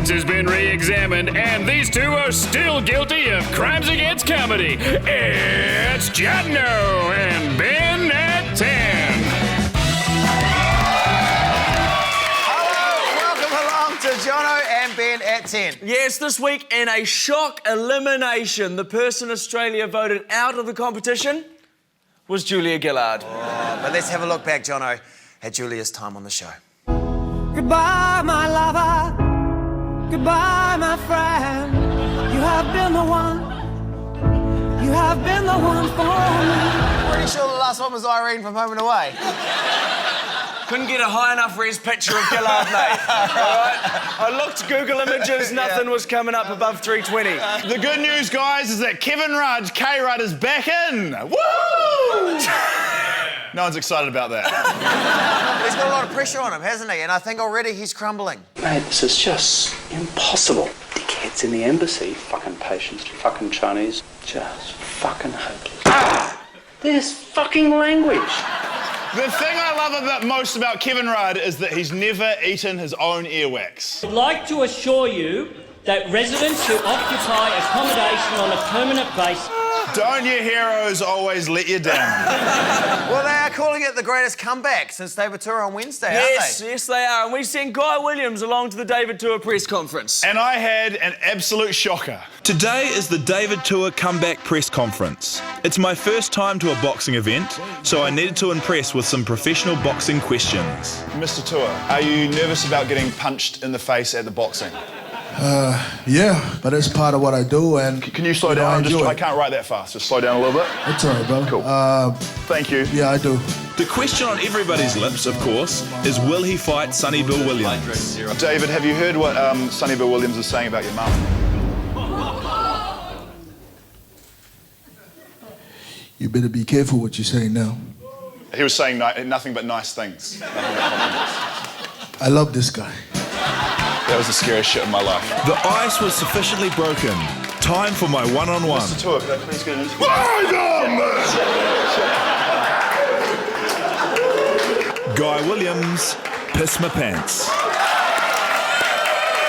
evidence has been re-examined, and these two are still guilty of crimes against comedy. It's Jono and Ben at 10. Jono and Ben at 10. Yes, this week in a shock elimination, the person Australia voted out of the competition was Julia Gillard. Oh, but let's have a look back, Jono, at Julia's time on the show. Goodbye, my lover. Goodbye, my friend. You have been the one. You have been the one for me. Pretty sure the last one was Irene from Home and Away. Couldn't get a high enough res picture of Gillard, mate. All right? I looked Google Images, nothing was coming up above 320. The good news, guys, is that Kevin Rudd, K-Rudd, is back in. Woo! No one's excited about that. He's got a lot of pressure on him, hasn't he? And I think already he's crumbling. Mate, this is just impossible. Dickheads in the embassy, fucking patients, fucking Chinese, just fucking hopeless. There's fucking language. The thing I love most about Kevin Rudd is that he's never eaten his own earwax. I'd like to assure you that residents who occupy accommodation on a permanent basis... Don't your heroes always let you down? Well, they are calling it the greatest comeback since David Tour on Wednesday, aren't they? Yes, they are. And we sent Guy Williams along to the David Tour press conference. And I had an absolute shocker. Today is the David Tour comeback press conference. It's my first time to a boxing event, so I needed to impress with some professional boxing questions. Mr. Tour, are you nervous about getting punched in the face at the boxing? Yeah, but it's part of what I do, and... Can you slow down? I can't write that fast. Just slow down a little bit. It's all right, bro. Cool. Thank you. Yeah, I do. The question on everybody's lips, of course, is will he fight Sonny Bill Williams? David, have you heard what Sonny Bill Williams is saying about your mum? You better be careful what you're saying now. He was saying nothing but nice things. I love this guy. That was the scariest shit of my life. The ice was sufficiently broken. Time for my one-on-one. Mr. Tour, could I please get an interview? Guy Williams, piss my pants.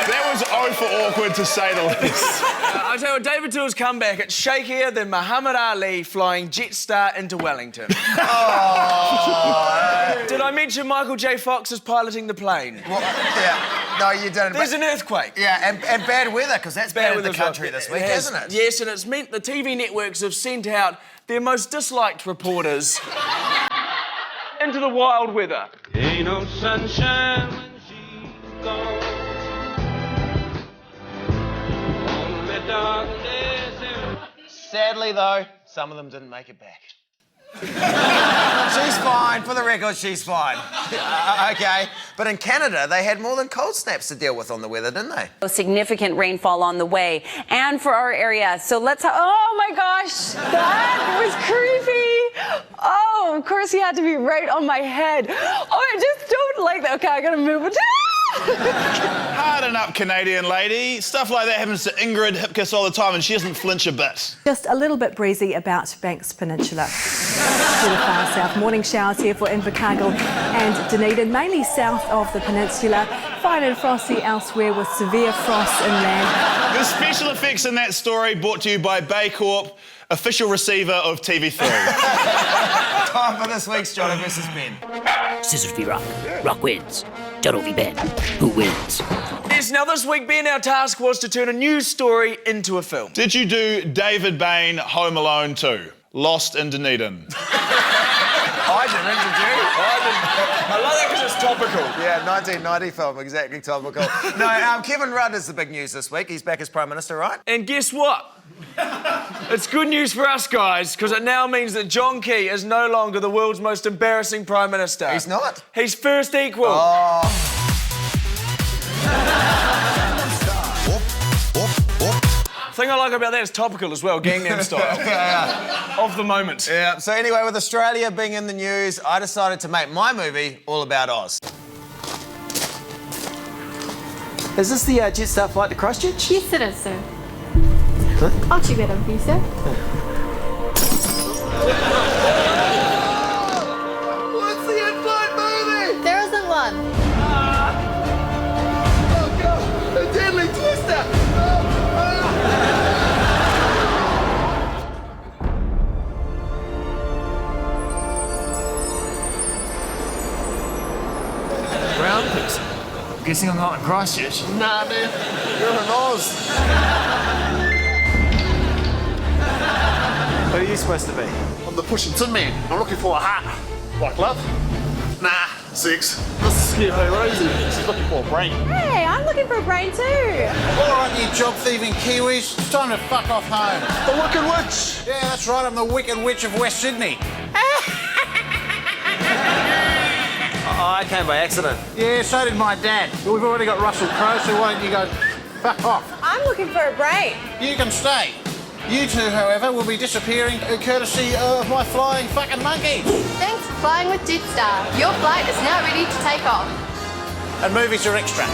That was oh for awkward, to say the least. I tell you what, David Tour's comeback, it's shakier than Muhammad Ali flying Jetstar into Wellington. Did I mention Michael J. Fox is piloting the plane? Well, yeah. No, you didn't. There's an earthquake. Yeah, and bad weather, because that's bad in the country this week, hasn't it? Yes, and it's meant the TV networks have sent out their most disliked reporters into the wild weather. Ain't no sunshine when she's gone. Only darkness and... Sadly, though, some of them didn't make it back. She's fine. For the record, she's fine. Okay. But in Canada, they had more than cold snaps to deal with on the weather, didn't they? Significant rainfall on the way. And for our area, so let's... Oh, my gosh. That was creepy. Oh, of course he had to be right on my head. Oh, I just don't like that. Okay, I gotta move it. Harden up, Canadian lady. Stuff like that happens to Ingrid Hipkiss all the time, and she doesn't flinch a bit. Just a little bit breezy about Banks Peninsula. To the far south, morning showers here for Invercargill and Dunedin, mainly south of the peninsula. Fine and frosty elsewhere with severe frost inland. The special effects in that story brought to you by Bay Corp, official receiver of TV3. Time for this week's Jono versus Ben. Scissors v Rock. Rock wins. Jono v Ben. Who wins? Yes, now this week, Ben, our task was to turn a news story into a film. Did you do David Bain Home Alone 2? Lost in Dunedin. I didn't, did you? I love that because it's topical. Yeah, 1990 film, exactly topical. No, Kevin Rudd is the big news this week. He's back as Prime Minister, right? And guess what? It's good news for us, guys, because it now means that John Key is no longer the world's most embarrassing Prime Minister. He's not? He's first equal. Oh. thing I like about that is topical as well, Gangnam Style. Yeah. Of the moment. Yeah, so anyway, with Australia being in the news, I decided to make my movie all about Oz. Is this the Jetstar flight to Christchurch? Yes, it is, sir. Huh? I'll check that on for you, sir. What's the in-flight movie? There isn't one. Oh, God. A deadly brown person. I'm guessing I'm not in Christchurch. Nah, man. You're in Oz. What are you supposed to be? I'm the pushing tin man. I'm looking for a heart. Like love? Nah, sex. This is Skinny Rosie. She's looking for a brain. Hey, I'm looking for a brain too. All right, you job-thieving Kiwis. It's time to fuck off home. The Wicked Witch. Yeah, that's right. I'm the Wicked Witch of West Sydney. I came by accident. Yeah, so did my dad. But we've already got Russell Crowe, so why don't you go fuck off? I'm looking for a brain. You can stay. You two, however, will be disappearing courtesy of my flying fucking monkeys. Thanks for flying with Jetstar. Your flight is now ready to take off. And movies are extra.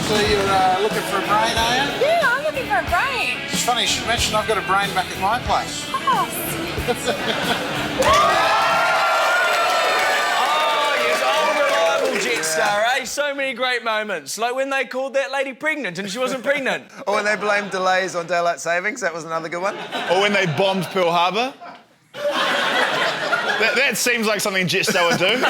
So you're looking for a brain, are you? Yeah, I'm looking for a brain. It's funny you should mention I've got a brain back at my place. Oh, Jetstar, eh? So many great moments. Like when they called that lady pregnant and she wasn't pregnant. Or when they blamed delays on daylight savings, that was another good one. Or when they bombed Pearl Harbor. that seems like something Jetstar would do.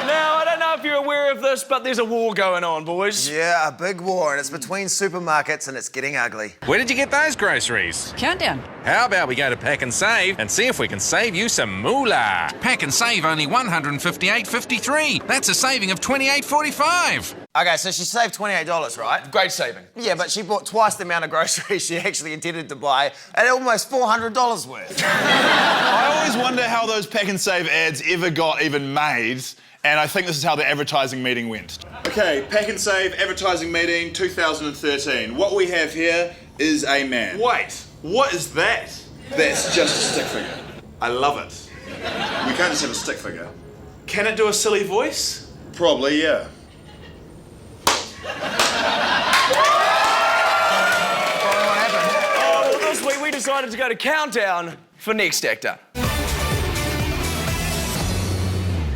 Now, I don't know if you're aware of this, but there's a war going on, boys. Yeah, a big war, and it's between supermarkets and it's getting ugly. Where did you get those groceries? Countdown. How about we go to Pack and Save and see if we can save you some moolah? Pack and Save only $158.53. That's a saving of $28.45. Okay, so she saved $28, right? Great saving. Yeah, but she bought twice the amount of groceries she actually intended to buy at almost $400 worth. I always wonder how those Pack and Save ads ever got even made, and I think this is how the advertising meeting went. Okay, Pack and Save advertising meeting 2013. What we have here is a man. Wait, what is that? That's just a stick figure. I love it. We can't just have a stick figure. Can it do a silly voice? Probably, yeah. Oh, well, this week we decided to go to Countdown for Next Actor.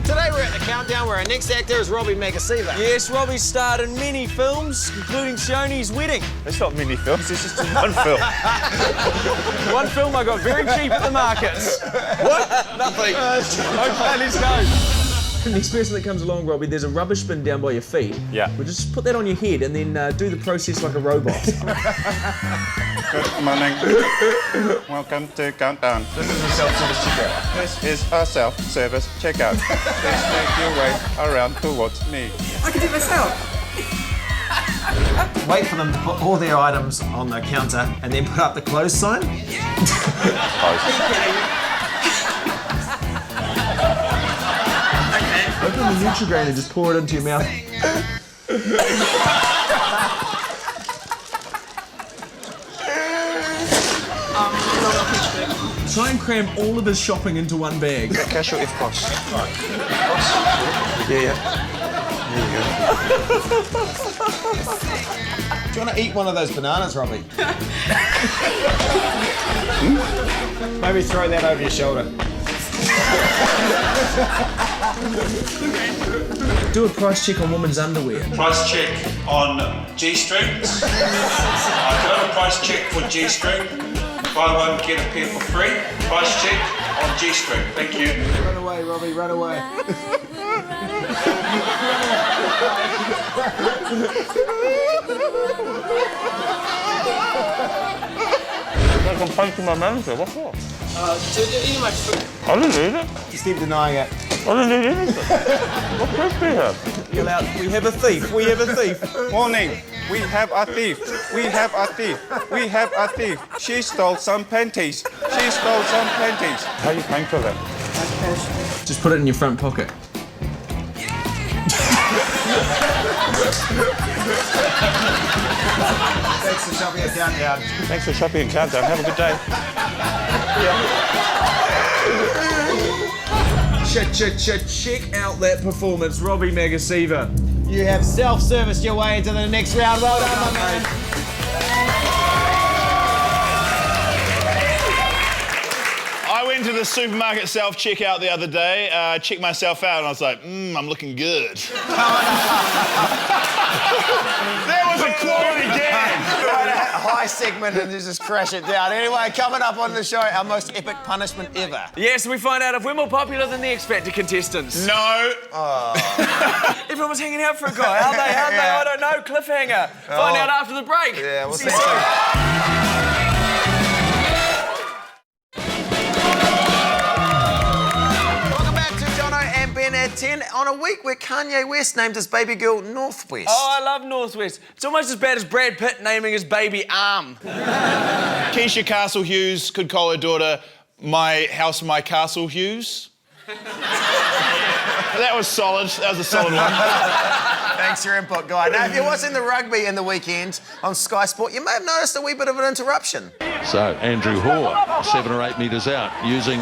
Today we're at the Countdown where our next actor is Robbie Magasiva. Yes, Robbie starred in many films, including Shoney's Wedding. It's not many films, it's just one film. One film I got very cheap at the markets. What? Nothing. Okay, let's go. Next person that comes along, Robbie, there's a rubbish bin down by your feet. Yeah. We'll just put that on your head and then do the process like a robot. Good morning. Welcome to Countdown. This is a self-service checkout. This is a self-service checkout. Please make your way around towards me. I can do it myself. Wait for them to put all their items on the counter and then put up the close sign. Open the Nutrigrain and just pour it into your mouth. Try and cram all of his shopping into one bag. Cashew if cost. Yeah. Do you want to eat one of those bananas, Robbie? Maybe throw that over your shoulder. Do a price check on women's underwear. Price check on G-strings. I got a price check for G-string. Buy one, get a pair for free. Price check on G-string. Thank you. Run away, Robbie, run away. I'm punching my manager. What's up? So you're eating my food. I didn't eat it. Just keep denying it. I didn't eat anything. What proof do you have? You're allowed. We have a thief. We have a thief. Warning. We have a thief. We have a thief. We have a thief. She stole some panties. She stole some panties. How are you paying for that? Just put it in your front pocket. Thanks for shopping at Countdown. Thanks for shopping at Countdown. Have a good day. Check out that performance, Robbie Magasiva. You have self-serviced your way into the next round. Well done, my man. I went to the supermarket self-checkout the other day, checked myself out, and I was like, I'm looking good. There was a quality gag. High my segment and just crash it down. Anyway, coming up on the show, our most epic punishment ever. Yes, we find out if we're more popular than the X Factor contestants. No. Oh. Everyone was hanging out for a guy. How'd they? I don't know. Cliffhanger. Find out after the break. Yeah, we'll see you you soon. Ben at 10 on a week where Kanye West named his baby girl Northwest. Oh, I love Northwest. It's almost as bad as Brad Pitt naming his baby Arm. Keisha Castle Hughes could call her daughter My House, My Castle Hughes. That was solid. That was a solid one. Thanks for your input, Guy. Now, if you're watching the rugby in the weekend on Sky Sport, you may have noticed a wee bit of an interruption. So, Andrew Hoare, 7 or 8 metres out, using...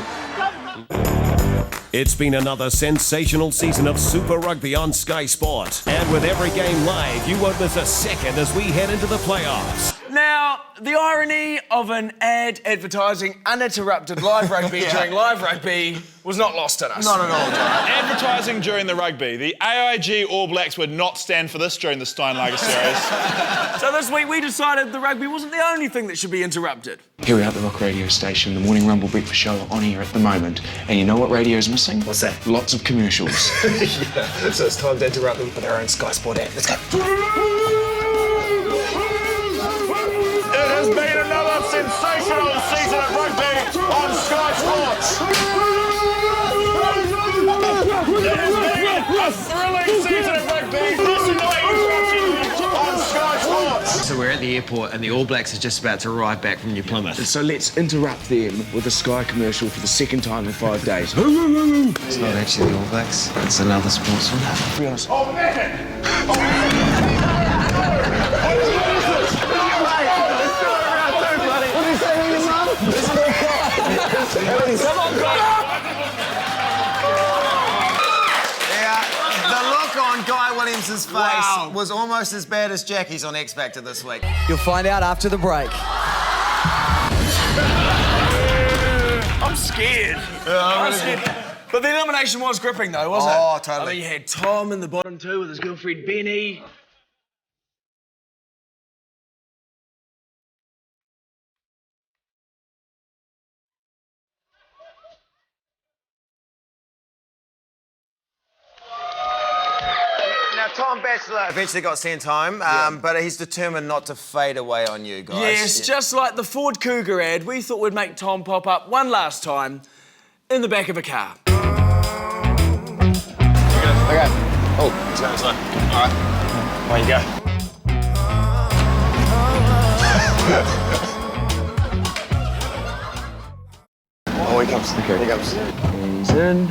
It's been another sensational season of Super Rugby on Sky Sport. And with every game live, you won't miss a second as we head into the playoffs. Now, the irony of an ad advertising uninterrupted live rugby during live rugby was not lost on us. Not at all, John. Advertising during the rugby. The AIG All Blacks would not stand for this during the Steinlager series. So this week we decided the rugby wasn't the only thing that should be interrupted. Here we are at the Rock Radio station, the Morning Rumble Breakfast Show on here at the moment. And you know what radio is missing? What's that? Lots of commercials. Yeah, so it's time to interrupt them with their own Sky Sport ad. Let's go. It has been another sensational season of rugby on Sky Sports. It has been a thrilling season of rugby. This is my interruption on Sky Sports. So we're at the airport and the All Blacks are just about to arrive back from New Plymouth. So let's interrupt them with a Sky commercial for the second time in 5 days. It's not actually the All Blacks, it's another sportsman. Be honest. Oh, man! The look on Guy Williams' face was almost as bad as Jackie's on X Factor this week. You'll find out after the break. I'm scared. I'm scared. But the elimination was gripping though, wasn't it? Oh, totally. I mean, you had Tom in the bottom two with his girlfriend Benny. Now, Tom Batchelor eventually got sent home, but he's determined not to fade away on you guys. Yes, just like the Ford Cougar ad, we thought we'd make Tom pop up one last time in the back of a car. Okay. Oh, it's going slow. All right. Away you go. Oh, he comes. Okay. Here he comes. He's in.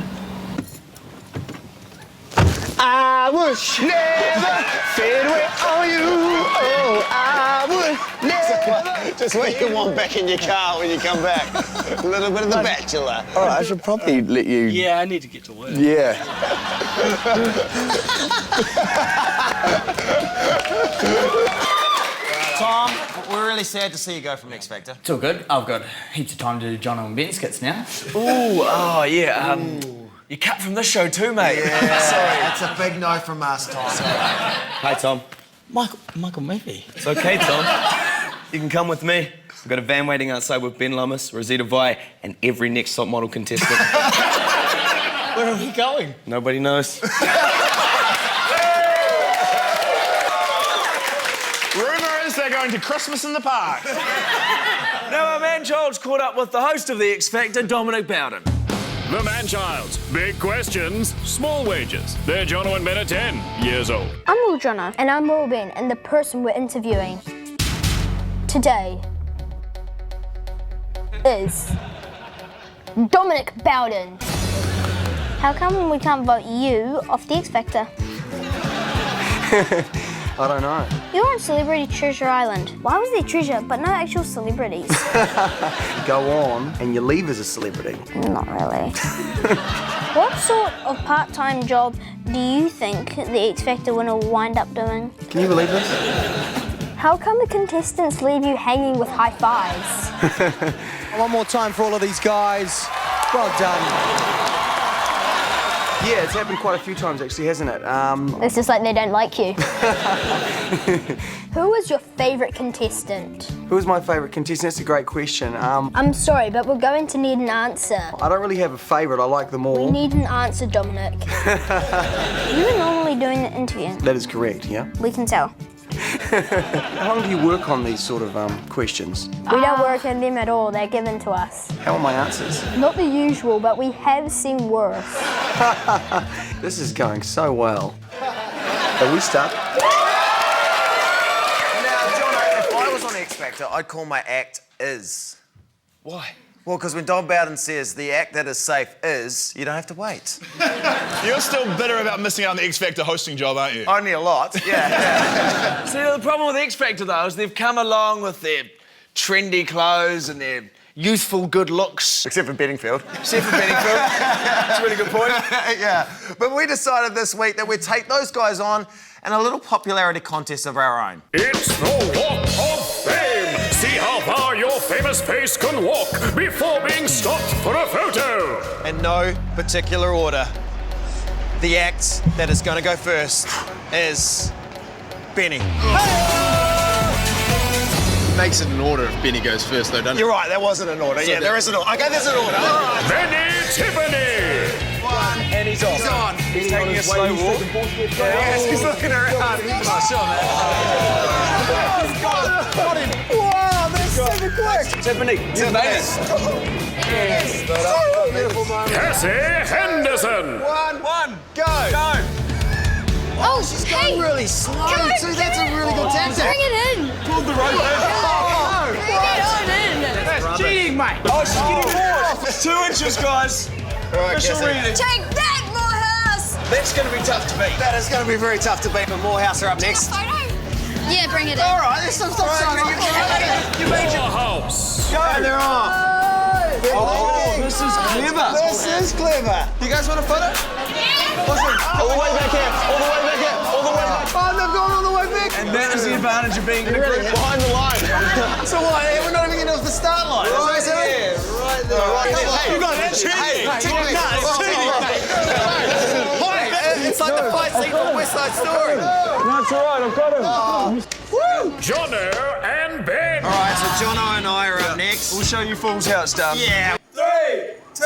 I would never fade away on you. Oh, I would never. Just what you want back in your car when you come back. A little bit of The Bachelor. All right, I should probably let you... Yeah, I need to get to work. Yeah. Tom, we're really sad to see you go from X Factor. It's all good. I've got heaps of time to do Jono and Ben skits now. Ooh, oh yeah. You cut from this show too, mate. Yeah, sorry. That's a big no from us, Tom. Hi, Tom. Michael Murphy. It's okay, Tom. You can come with me. We've got a van waiting outside with Ben Lummis, Rosita Vai, and every next top model contestant. Where are we going? Nobody knows. Rumour is they're going to Christmas in the Park. Now our man-child's caught up with the host of the X Factor, Dominic Bowden. The man-childs. Big questions, small wages. They're Jono and Ben at 10 years old. I'm Will Jono. And I'm Will Ben, and the person we're interviewing today is Dominic Bowden. How come we can't vote you off the X Factor? I don't know. You're on Celebrity Treasure Island. Why was there treasure but no actual celebrities? Go on and you leave as a celebrity. Not really. What sort of part-time job do you think the X Factor winner will wind up doing? Can you believe this? How come the contestants leave you hanging with high fives? One more time for all of these guys. Well done. Yeah, it's happened quite a few times actually, hasn't it? It's just like they don't like you. Who was your favourite contestant? Who was my favourite contestant? That's a great question. I'm sorry, but we're going to need an answer. I don't really have a favourite, I like them all. We need an answer, Dominic. You were normally doing the interview. That is correct, yeah? We can tell. How long do you work on these sort of questions? We don't work on them at all, they're given to us. How are my answers? Not the usual, but we have seen worse. This is going so well. Are we stuck? Now, Jono, if I was on X Factor, I'd call my act is. Why? Well, because when Don Bowden says the act that is safe is, you don't have to wait. You're still bitter about missing out on the X Factor hosting job, aren't you? Only a lot, yeah. See, the problem with X Factor, though, is they've come along with their trendy clothes and their youthful good looks. Except for Bedingfield. Except for Bedingfield. That's a really good point. Yeah. But we decided this week that we'd take those guys on and a little popularity contest of our own. It's the Walk of Fame. See how far your famous face can walk before being stopped for a photo. In no particular order, the act that is going to go first is Benny. Makes it an order if Benny goes first, though, doesn't it? You're right, that wasn't an order. So yeah, there is an order. Okay, there's an order. Benny Tiffany. And he's on. He's on. He's taking a slow walk. Yes, he's looking around. Nice shot, man. Got him. Wow, that's super quick. Tiffany, you made it. Yes. Beautiful moment. Cassie Henderson. One, go. Oh, she's going really slow too. That's a really good tactic. Bring it in. Pulled the rope over. Bring it on in. That's cheating, mate. Oh, she's getting more. It's 2 inches, guys. Right, Official reading. Take that, Morehouse. That's going to be tough to beat. That is going to be very tough to beat, but Morehouse are up next. Yeah, bring it in. All right, let's stop trying. You made your Morehouse. Go, they're off. Oh, this is clever. This is clever. You guys want a photo? Listen, all the way back here. All the way back here. All the way back. Oh, they've gone all the way back. And that is the advantage of being in a group behind the line. So what? We're not even getting off the start line. Right there. Right there. Right there. Hey, you got it. Cheating. It's cheating. It's like the fight scene from West Side Story. That's all right. I've got him. Jono and Ben. All right, so Jono and I are up next. We'll show you fools how it's done. Yeah. 3, 2,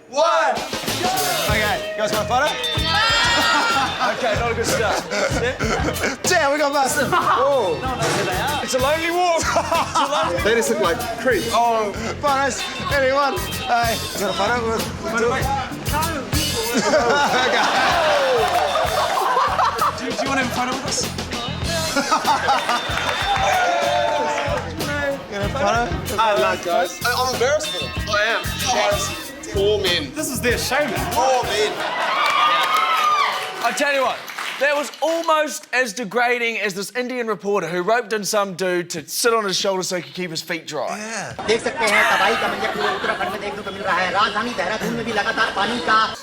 1. Okay, you guys got a photo? Okay, not a good start. Damn, we got busted. Oh. It's a lonely walk. They just look like creeps. Oh, photos. Anyone? Hey, you got a photo? Do you want to have a photo with us? Get a photo? I like guys. I'm embarrassed for them. I am. Poor men. This is their show, man. Poor men. I tell you what, that was almost as degrading as this Indian reporter who roped in some dude to sit on his shoulder so he could keep his feet dry. Yeah.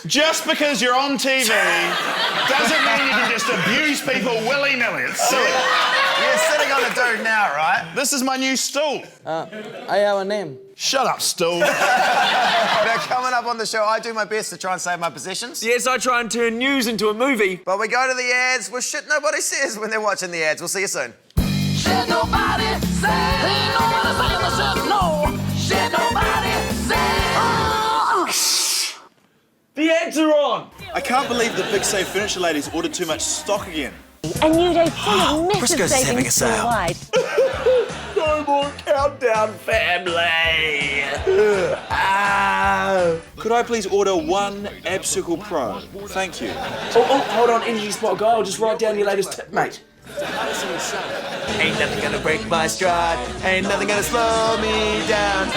Just because you're on TV doesn't mean you can just abuse people willy-nilly. It's silly. You're sitting on a dude now, right? This is my new stool. I have a name. Shut up, stool. Now, coming up on the show, I do my best to try and save my possessions. Yes, I try and turn news into a movie. But we go to the ads with shit nobody says when they're watching the ads. We'll see you soon. Shit nobody say. Ain't nobody saying the shit, no. Shit nobody say. The ads are on. I can't believe the Big Save Furniture ladies ordered too much stock again. A new day full of massive Briscoe's having a savings sale. store-wide. No more countdown, family. Could I please order one Absicle Pro? Thank you. Oh, hold on, energy spot guy. I'll just write down your latest tip, mate. Ain't nothing gonna break my stride. Ain't nothing gonna slow me down.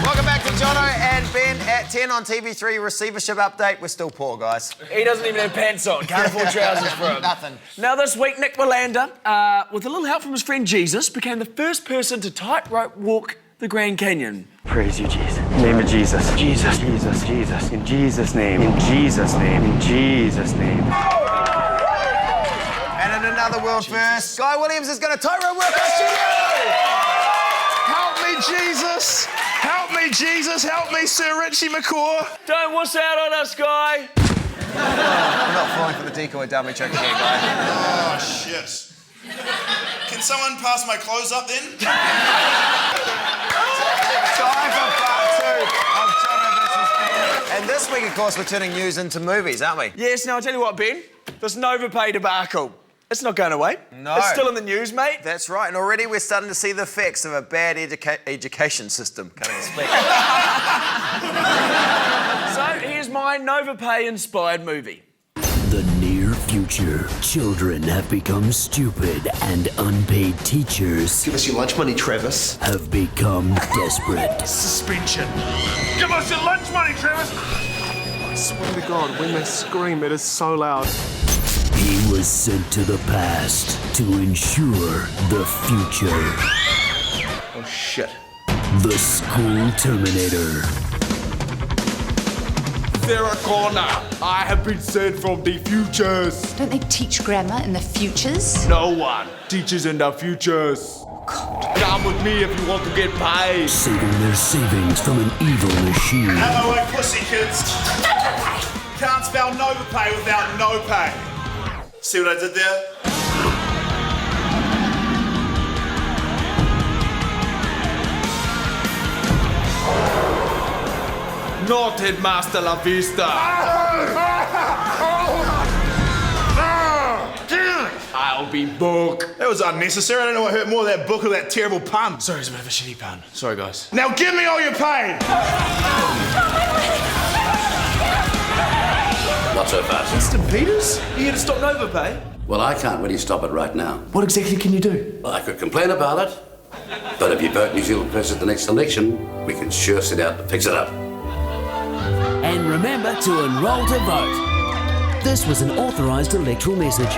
Welcome back to Jono and Ben at 10 on TV3 receivership update. We're still poor, guys. He doesn't even have pants on. Can't afford trousers for him. Nothing. Now this week, Nick Willander, with a little help from his friend Jesus, became the first person to tightrope walk the Grand Canyon. Praise you, Jesus. In the name of Jesus. Jesus. Jesus. Jesus. In Jesus' name. In Jesus' name. In Jesus' name. And in another world first, Guy Williams is going to tightrope work our studio. Help me, Jesus! Others help me, Sir Richie McCaw. Don't wuss out on us, Guy. We're not falling for the decoy dummy trick again, guy. Oh, shit. Can someone pass my clothes up then? Time for part 2 of Jono versus Ben. And this week, of course, we're turning news into movies, aren't we? Yes, now I'll tell you what, Ben. This Novapay debacle, it's not going away. No. It's still in the news, mate. That's right, and already we're starting to see the effects of a bad education system. Can't even speak. So here's my Novapay-inspired movie. The near future. Children have become stupid and unpaid teachers Give us your lunch money, Travis. have become desperate. Suspension. Give us your lunch money, Travis. I swear to God, when they scream, it is so loud. He was sent to the past to ensure the future. Oh, shit. The School Terminator. Sarah Connor, I have been sent from the futures. Don't they teach grammar in the futures? No one teaches in the futures. God. Come with me if you want to get paid. Saving their savings from an evil machine. Hello, pussy kids. Can't spell Novapay without no pay. See what I did there? Not Headmaster La Vista. I'll be book. That was unnecessary. I don't know what hurt more, that book or that terrible pun. Sorry, it's a bit of a shitty pun. Sorry, guys. Now give me all your pay. Not so fast. Mr. Peters, you here to stop Novapay? Well, I can't really stop it right now. What exactly can you do? Well, I could complain about it, but if you vote New Zealand first at the next election, we can sure set out to fix it up. And remember to enrol to vote. This was an authorised electoral message. What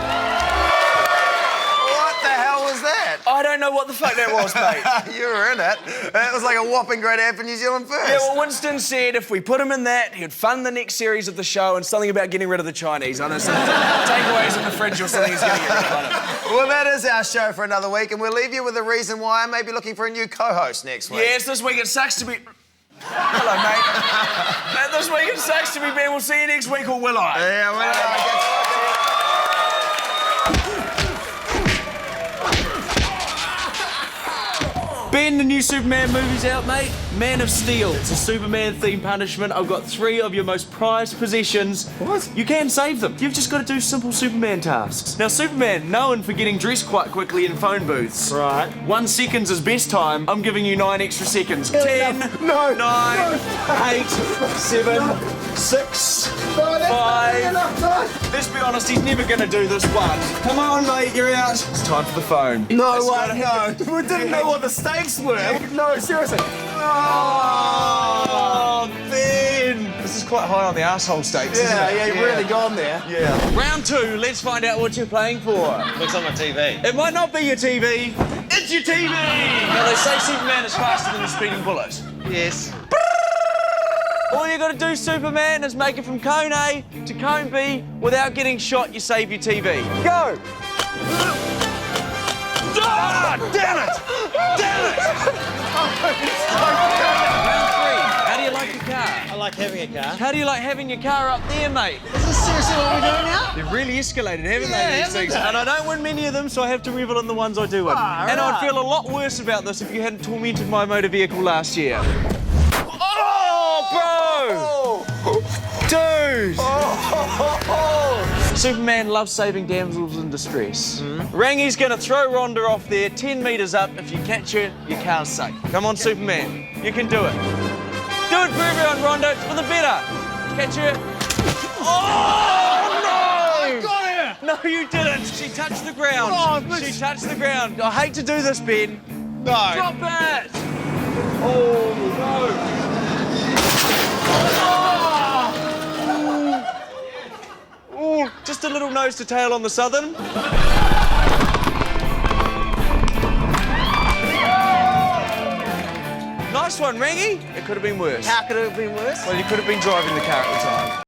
the hell was that? I don't know what the fuck that was, mate. You were in it. That was like a whopping great ad for New Zealand first. Yeah, well, Winston said if we put him in that, he'd fund the next series of the show and something about getting rid of the Chinese. I know some takeaways in the fridge or something he's going to get rid of. Well, that is our show for another week, and we'll leave you with a reason why I may be looking for a new co-host next week. Yes, this week it sucks to be... Hello, mate. This week it sucks to be Ben. We'll see you next week, or will I? Yeah, will Ben, the new Superman movie's out, mate. Man of Steel. It's a Superman-themed punishment. I've got 3 of your most prized possessions. What? You can save them. You've just got to do simple Superman tasks. Now, Superman, known for getting dressed quite quickly in phone booths. Right. 1 second's his best time. I'm giving you 9 extra seconds. 10, 9, 8, 7, 6, 5. Let's be honest, he's never going to do this one. Come on, mate, you're out. It's time for the phone. No way, no. We didn't know what the stakes were. No, seriously. Oh, Ben! This is quite high on the arsehole stakes, isn't it? Yeah, you've really gone there. Yeah. Round 2, let's find out what you're playing for. Looks on my TV. It might not be your TV. It's your TV! Now, they say Superman is faster than a speeding bullet. Yes. All you got to do, Superman, is make it from cone A to cone B without getting shot. You save your TV. Go! Ah, damn it! Damn it! Round 3. How do you like your car? I like having a car. How do you like having your car up there, mate? Is this seriously what we're doing now? They've really escalated, haven't Yeah, they, these haven't things? they? And I don't win many of them, so I have to revel in the ones I do win. And I'd feel a lot worse about this if you hadn't tormented my motor vehicle last year. Oh, bro! Dude! Superman loves saving damsels in distress. Rangi's gonna throw Rhonda off there 10 metres up. If you catch her, your car's safe. Come on, Superman. You can do it. Do it for everyone, Rhonda. It's for the better. Catch her. Oh, no! I got her! No, you didn't. She touched the ground. Oh, she touched the ground. I hate to do this, Ben. No. Drop it! Oh, no. Oh, just a little nose to tail on the Southern. Nice one, Rangi. It could have been worse. How could it have been worse? Well, you could have been driving the car at the time.